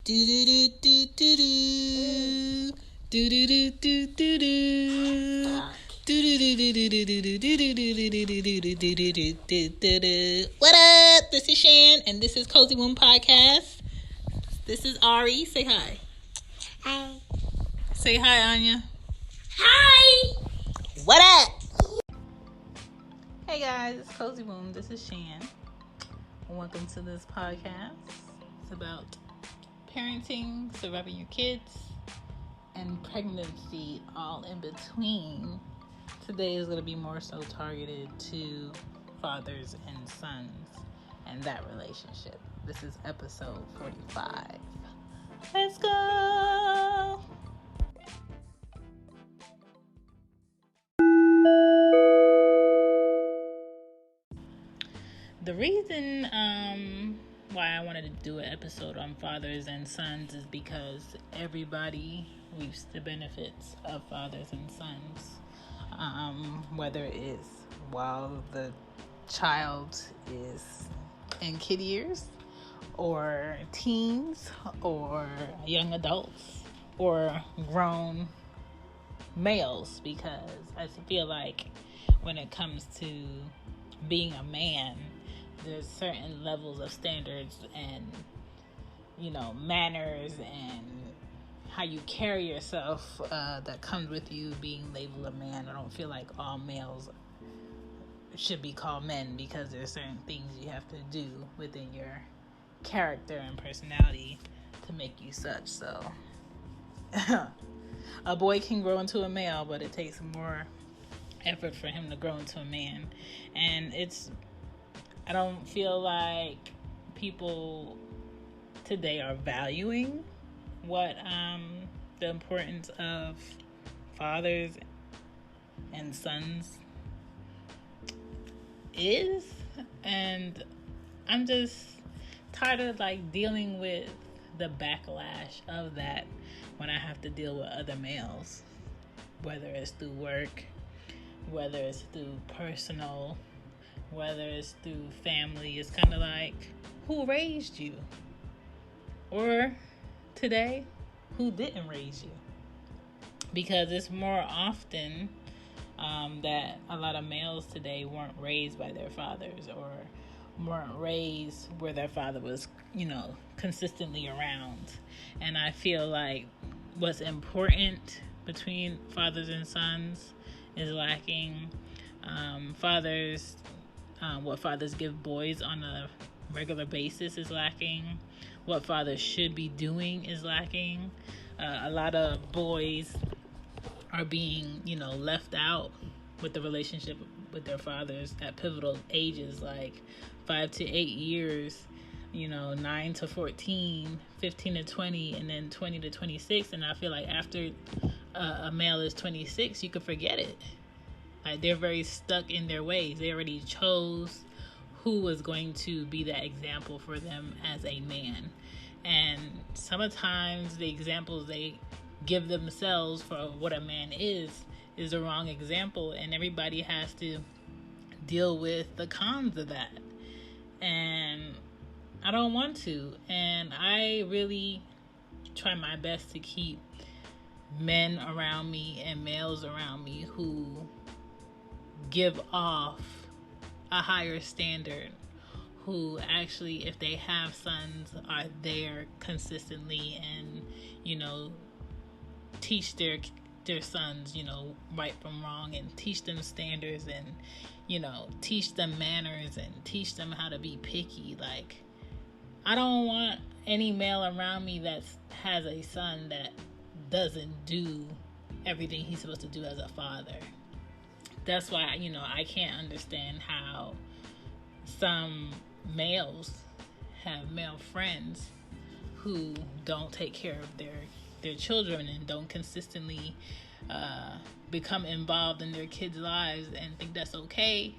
Do do do do do do. Do do do do do do. What up? This is Shan, and this is Cozy Womb Podcast. This is Ari. Say hi. Hi. Say hi, Anya. Hi. What up? Hey guys, it's Cozy Womb. This is Shan. Welcome to this podcast. It's about parenting, surviving your kids, and pregnancy all in between. Today is going to be more so targeted to fathers and sons and that relationship. This is episode 45. Let's go! The reason why I wanted to do an episode on fathers and sons is because everybody reaps the benefits of fathers and sons. Whether it's while the child is in kid years, or teens, or young adults, or grown males, because I feel like when it comes to being a man, there's certain levels of standards and, manners and how you carry yourself that comes with you being labeled a man. I don't feel like all males should be called men, because there's certain things you have to do within your character and personality to make you such. So a boy can grow into a male, but it takes more effort for him to grow into a man. And I don't feel like people today are valuing what the importance of fathers and sons is. And I'm just tired of dealing with the backlash of that when I have to deal with other males, whether it's through work, whether it's through personal, whether it's through family. It's kind of like, who raised you? Or today, who didn't raise you? Because it's more often that a lot of males today weren't raised by their fathers, or weren't raised where their father was, consistently around. And I feel like what's important between fathers and sons is lacking. What fathers give boys on a regular basis is lacking. What fathers should be doing is lacking. A lot of boys are being, left out with the relationship with their fathers at pivotal ages, like 5 to 8 years, 9 to 14, 15 to 20, and then 20 to 26. And I feel like after a male is 26, you could forget it. Like, they're very stuck in their ways. They already chose who was going to be that example for them as a man. And sometimes the examples they give themselves for what a man is the wrong example. And everybody has to deal with the cons of that. And I don't want to. And I really try my best to keep men around me and males around me who give off a higher standard, who actually, if they have sons, are there consistently and, teach their sons, right from wrong, and teach them standards, and, teach them manners, and teach them how to be picky. Like, I don't want any male around me that has a son that doesn't do everything he's supposed to do as a father. That's why, I can't understand how some males have male friends who don't take care of their children and don't consistently become involved in their kids' lives, and think that's okay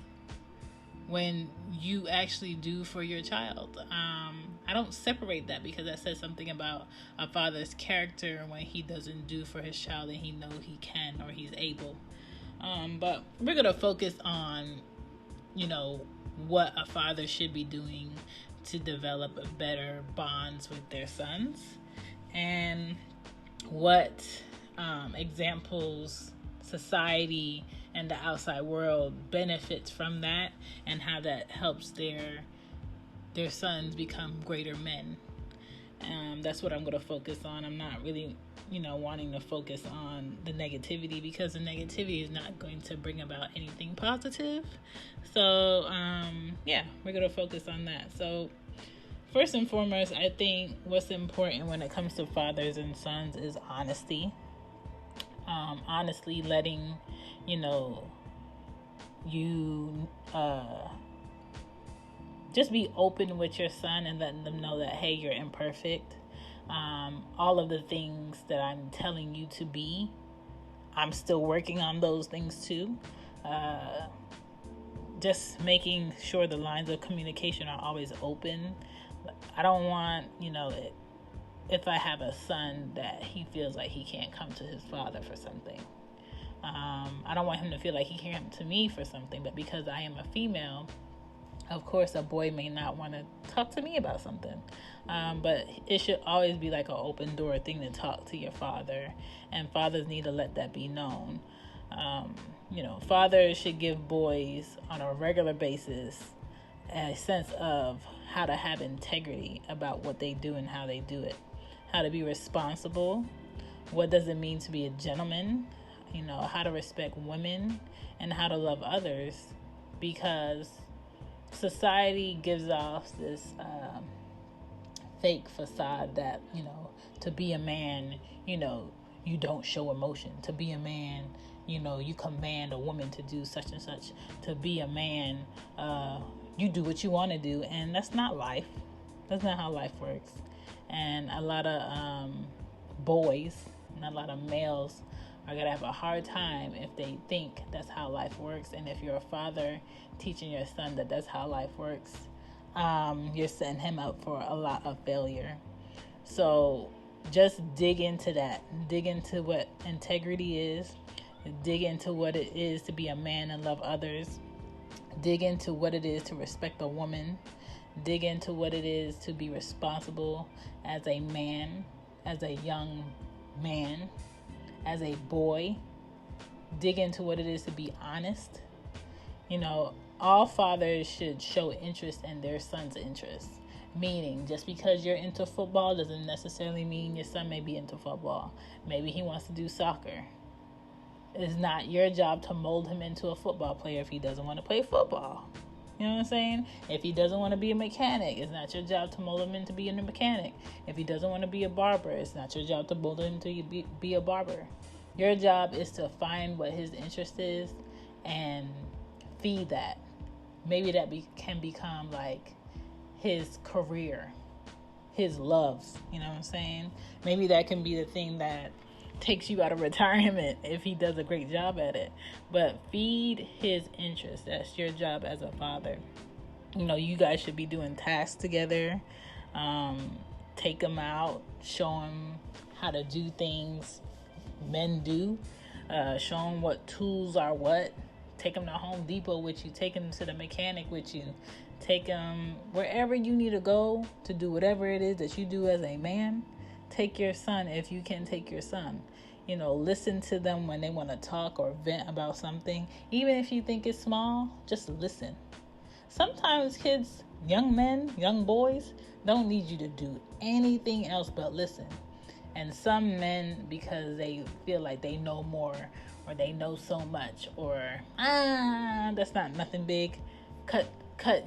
when you actually do for your child. I don't separate that, because that says something about a father's character when he doesn't do for his child and he knows he can or he's able. But we're going to focus on, what a father should be doing to develop better bonds with their sons. and what examples society and the outside world benefits from that, and how that helps their sons become greater men. That's what I'm going to focus on. I'm not really, wanting to focus on the negativity, because the negativity is not going to bring about anything positive. So, we're going to focus on that. So, first and foremost, I think what's important when it comes to fathers and sons is honesty. Honestly letting, you just be open with your son and letting them know that, hey, you're imperfect. All of the things that I'm telling you to be, I'm still working on those things too. Just making sure the lines of communication are always open. I don't want, if I have a son that he feels like he can't come to his father for something. I don't want him to feel like he can't come to me for something, but because I am a female, of course, a boy may not want to talk to me about something. But it should always be like an open door thing to talk to your father. And fathers need to let that be known. Fathers should give boys on a regular basis a sense of how to have integrity about what they do and how they do it. How to be responsible. What does it mean to be a gentleman? How to respect women and how to love others. Because society gives off this fake facade that, to be a man, you don't show emotion. To be a man, you command a woman to do such and such. To be a man, you do what you want to do. And that's not life. That's not how life works. And a lot of boys and a lot of males are going to have a hard time if they think that's how life works. And if you're a father teaching your son that that's how life works, you're setting him up for a lot of failure. So just dig into that. Dig into what integrity is. Dig into what it is to be a man and love others. Dig into what it is to respect a woman. Dig into what it is to be responsible as a man, as a young man, as a boy. Dig into what it is to be honest. All fathers should show interest in their son's interests. Meaning, just because you're into football doesn't necessarily mean your son may be into football. Maybe he wants to do soccer. It's not your job to mold him into a football player if he doesn't want to play football. You know what I'm saying? If he doesn't want to be a mechanic, it's not your job to mold him into being a mechanic. If he doesn't want to be a barber, it's not your job to mold him to be a barber. Your job is to find what his interest is and feed that. Maybe that can become like his career, his loves. You know what I'm saying? Maybe that can be the thing that takes you out of retirement if he does a great job at it. But feed his interest. That's your job as a father. You guys should be doing tasks together. Take him out, show him how to do things men do. Show him what tools are what. Take him to Home Depot with you. Take him to the mechanic with you. Take him wherever you need to go to do whatever it is that you do as a man. Take your son if you can take your son. Listen to them when they want to talk or vent about something. Even if you think it's small, just listen. Sometimes kids, young men, young boys, don't need you to do anything else but listen. And some men, because they feel like they know more or they know so much or, that's not nothing big, cut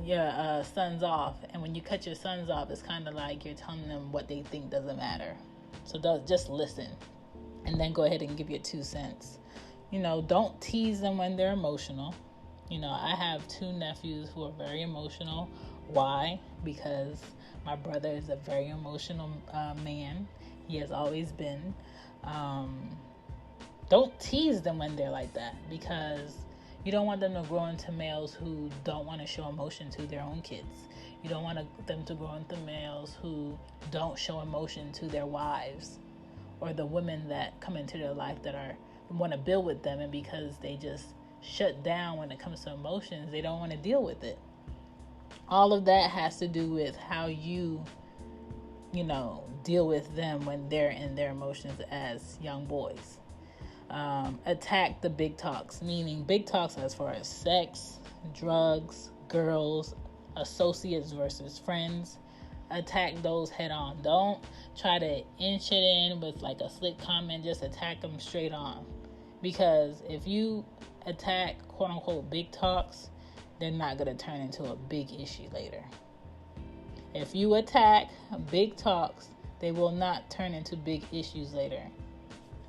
your sons off. And when you cut your sons off, it's kind of like you're telling them what they think doesn't matter. So just listen and then go ahead and give your 2 cents. Don't tease them when they're emotional. I have 2 nephews who are very emotional. Why? Because my brother is a very emotional man. He has always been. Don't tease them when they're like that, because you don't want them to grow into males who don't want to show emotion to their own kids. You don't want them to grow into males who don't show emotion to their wives or the women that come into their life that want to build with them, and because they just shut down when it comes to emotions, they don't want to deal with it. All of that has to do with how you deal with them when they're in their emotions as young boys. Attack the big talks, meaning big talks as far as sex, drugs, girls, associates versus friends. Attack those head on. Don't try to inch it in with like a slick comment. Just attack them straight on. Because if you attack quote unquote big talks, they're not going to turn into a big issue later. If you attack big talks, they will not turn into big issues later.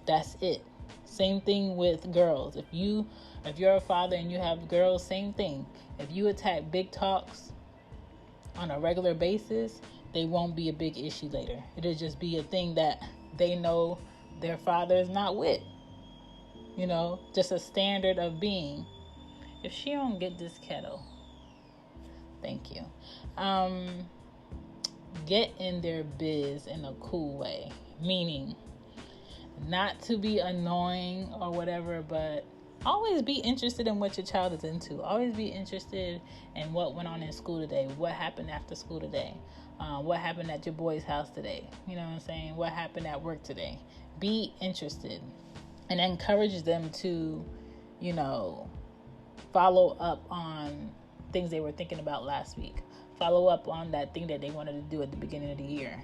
That's it. Same thing with girls. If you're a father and you have girls, same thing. If you attack big talks on a regular basis, they won't be a big issue later. It'll just be a thing that they know their father is not with. Just a standard of being. If she don't get this kettle, thank you. Get in their biz in a cool way. Meaning, not to be annoying or whatever, but always be interested in what your child is into. Always be interested in what went on in school today. What happened after school today. What happened at your boy's house today. You know what I'm saying? What happened at work today. Be interested. And encourage them to, follow up on things they were thinking about last week. Follow up on that thing that they wanted to do at the beginning of the year.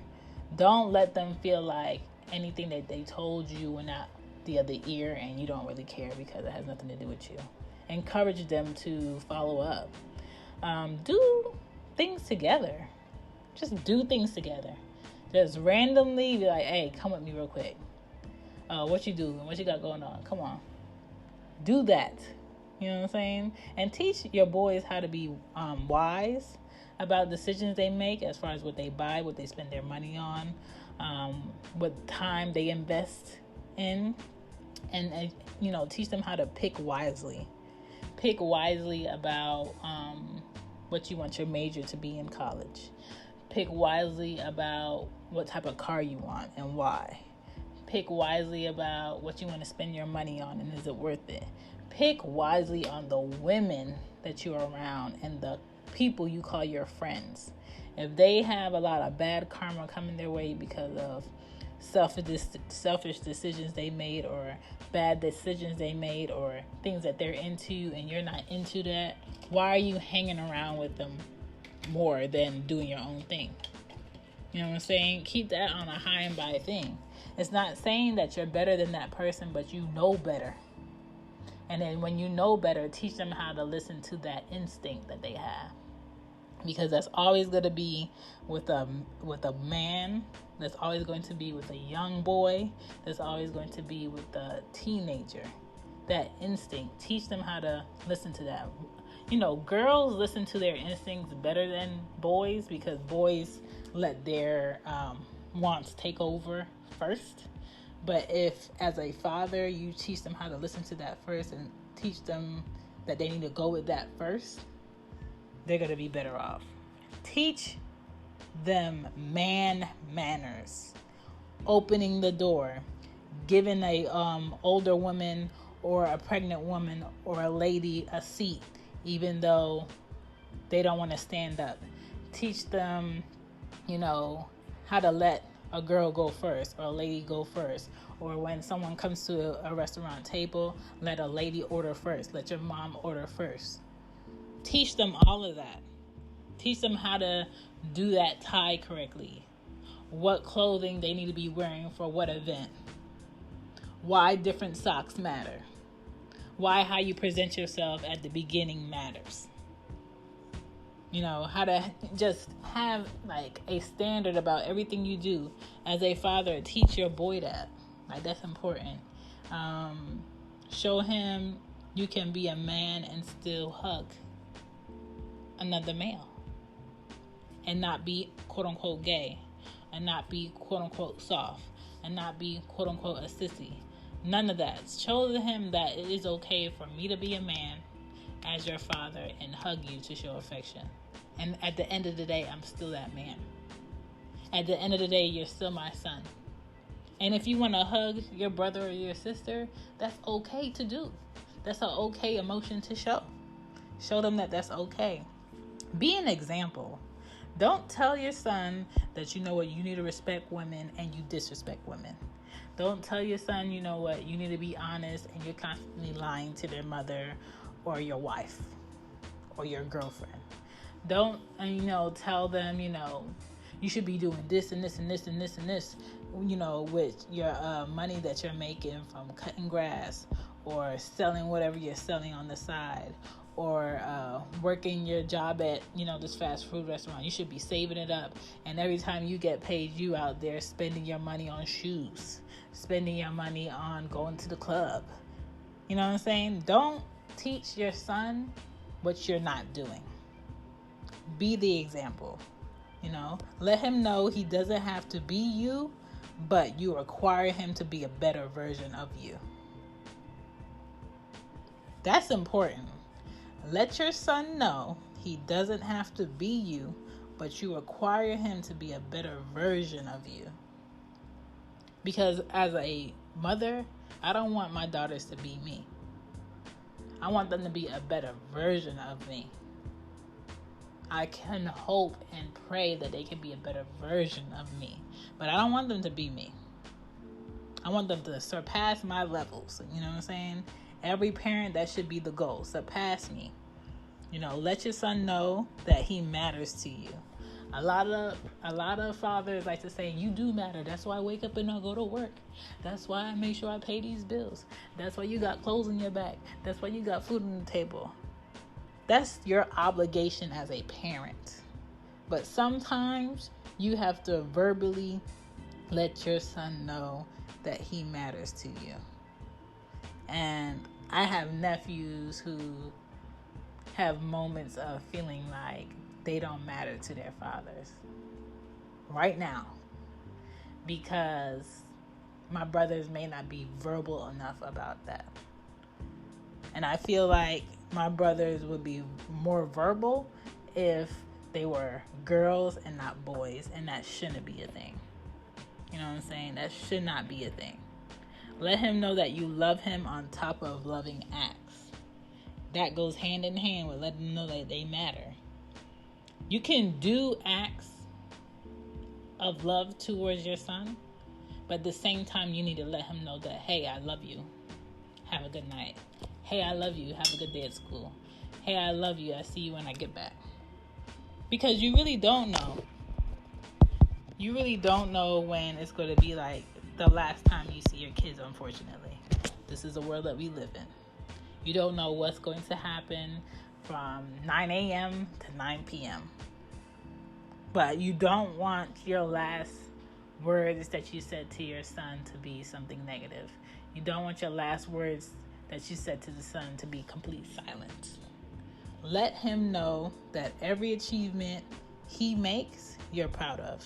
Don't let them feel like anything that they told you went out the other ear and you don't really care because it has nothing to do with you. Encourage them to follow up. Do things together. Just do things together. Just randomly be like, hey, come with me real quick. What you doing? What you got going on? Come on. Do that. You know what I'm saying? And teach your boys how to be wise about decisions they make as far as what they buy, what they spend their money on, what time they invest in. And teach them how to pick wisely. Pick wisely about what you want your major to be in college. Pick wisely about what type of car you want and why. Pick wisely about what you want to spend your money on and is it worth it. Pick wisely on the women that you're around and the people you call your friends. If they have a lot of bad karma coming their way because of selfish decisions they made or bad decisions they made or things that they're into and you're not into that, why are you hanging around with them more than doing your own thing? You know what I'm saying? Keep that on a high and by thing. It's not saying that you're better than that person, but you know better. And then when you know better, teach them how to listen to that instinct that they have. Because that's always going to be with a man. That's always going to be with a young boy. That's always going to be with a teenager. That instinct. Teach them how to listen to that. Girls listen to their instincts better than boys because boys let their wants take over first. But if, as a father, you teach them how to listen to that first and teach them that they need to go with that first, they're going to be better off. Teach them man manners. Opening the door. Giving a older woman or a pregnant woman or a lady a seat, even though they don't want to stand up. Teach them, how to let a girl go first or a lady go first. Or when someone comes to a restaurant table, let a lady order first. Let your mom order first. Teach them all of that. Teach them how to do that tie correctly. What clothing they need to be wearing for what event. Why different socks matter. Why how you present yourself at the beginning matters. How to just have like a standard about everything you do. As a father, teach your boy that. Like, that's important. Show him you can be a man and still hug another male. And not be quote unquote gay. And not be quote unquote soft. And not be quote unquote a sissy. None of that. Show him that it is okay for me to be a man as your father and hug you to show affection. And at the end of the day, I'm still that man. At the end of the day, you're still my son. And if you want to hug your brother or your sister, that's okay to do. That's an okay emotion to show. Show them that that's okay. Be an example. Don't tell your son that you know what, you need to respect women and you disrespect women. Don't tell your son, you know what, you need to be honest and you're constantly lying to their mother or your wife or your girlfriend. Don't, tell them, you should be doing this and this and this and this and this, with your money that you're making from cutting grass or selling whatever you're selling on the side, or working your job at, this fast food restaurant. You should be saving it up. And every time you get paid, you out there spending your money on shoes, spending your money on going to the club. You know what I'm saying? Don't teach your son what you're not doing. Be the example. Let him know he doesn't have to be you, but you require him to be a better version of you. That's important. Let your son know he doesn't have to be you, but you require him to be a better version of you. Because as a mother, I don't want my daughters to be me. I want them to be a better version of me. I can hope and pray that they can be a better version of me. But I don't want them to be me. I want them to surpass my levels. You know what I'm saying? Every parent, that should be the goal. Surpass me. Let your son know that he matters to you. A lot of fathers like to say, you do matter. That's why I wake up and I go to work. That's why I make sure I pay these bills. That's why you got clothes on your back. That's why you got food on the table. That's your obligation as a parent. But sometimes you have to verbally let your son know that he matters to you. And I have nephews who have moments of feeling like they don't matter to their fathers right now, because my brothers may not be verbal enough about that. And I feel like my brothers would be more verbal if they were girls and not boys, and that shouldn't be a thing. You know what I'm saying? That should not be a thing. Let him know that you love him on top of loving acts. That goes hand in hand with letting them know that they matter. You can do acts of love towards your son, but at the same time, you need to let him know that, hey, I love you. Have a good night. Hey, I love you. Have a good day at school. Hey, I love you. I see you when I get back. Because you really don't know. You really don't know when it's going to be like the last time you see your kids, unfortunately. This is the world that we live in. You don't know what's going to happen from 9 a.m. to 9 p.m. But you don't want your last words that you said to your son to be something negative. You don't want your last words that you said to the son to be complete silence. Let him know that every achievement he makes, you're proud of.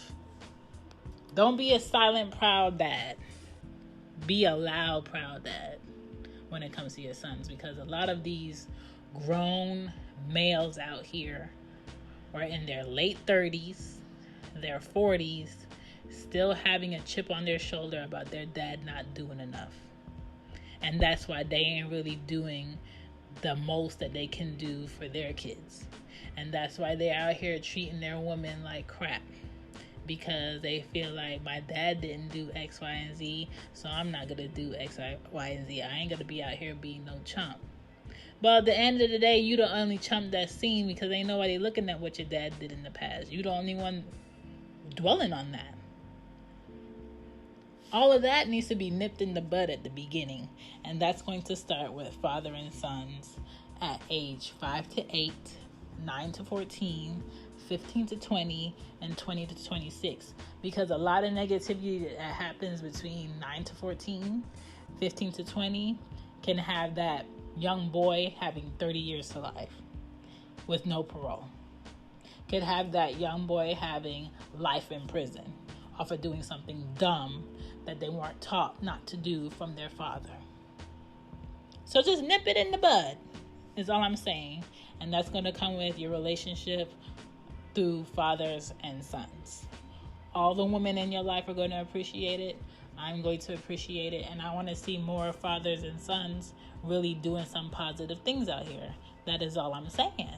Don't be a silent, proud dad. Be a loud, proud dad when it comes to your sons, because a lot of these grown males out here are in their late 30s, their 40s, still having a chip on their shoulder about their dad not doing enough. And that's why they ain't really doing the most that they can do for their kids. And that's why they're out here treating their women like crap. Because they feel like my dad didn't do X, Y, and Z, so I'm not going to do X, Y, and Z. I ain't going to be out here being no chump. But at the end of the day, you the only chump that's seen, because ain't nobody looking at what your dad did in the past. You the only one dwelling on that. All of that needs to be nipped in the bud at the beginning. And that's going to start with father and sons at age 5 to 8, 9 to 14, 15 to 20, and 20 to 26. Because a lot of negativity that happens between 9 to 14, 15 to 20, can have that young boy having 30 years to life with no parole. Could have that young boy having life in prison off of doing something dumb that they weren't taught not to do from their father. So just nip it in the bud is all I'm saying. And that's going to come with your relationship through fathers and sons. All the women in your life are going to appreciate it. I'm going to appreciate it. And I want to see more fathers and sons really doing some positive things out here. That is all I'm saying.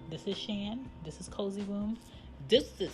This is Shan. This is Cozy Womb. Deuces.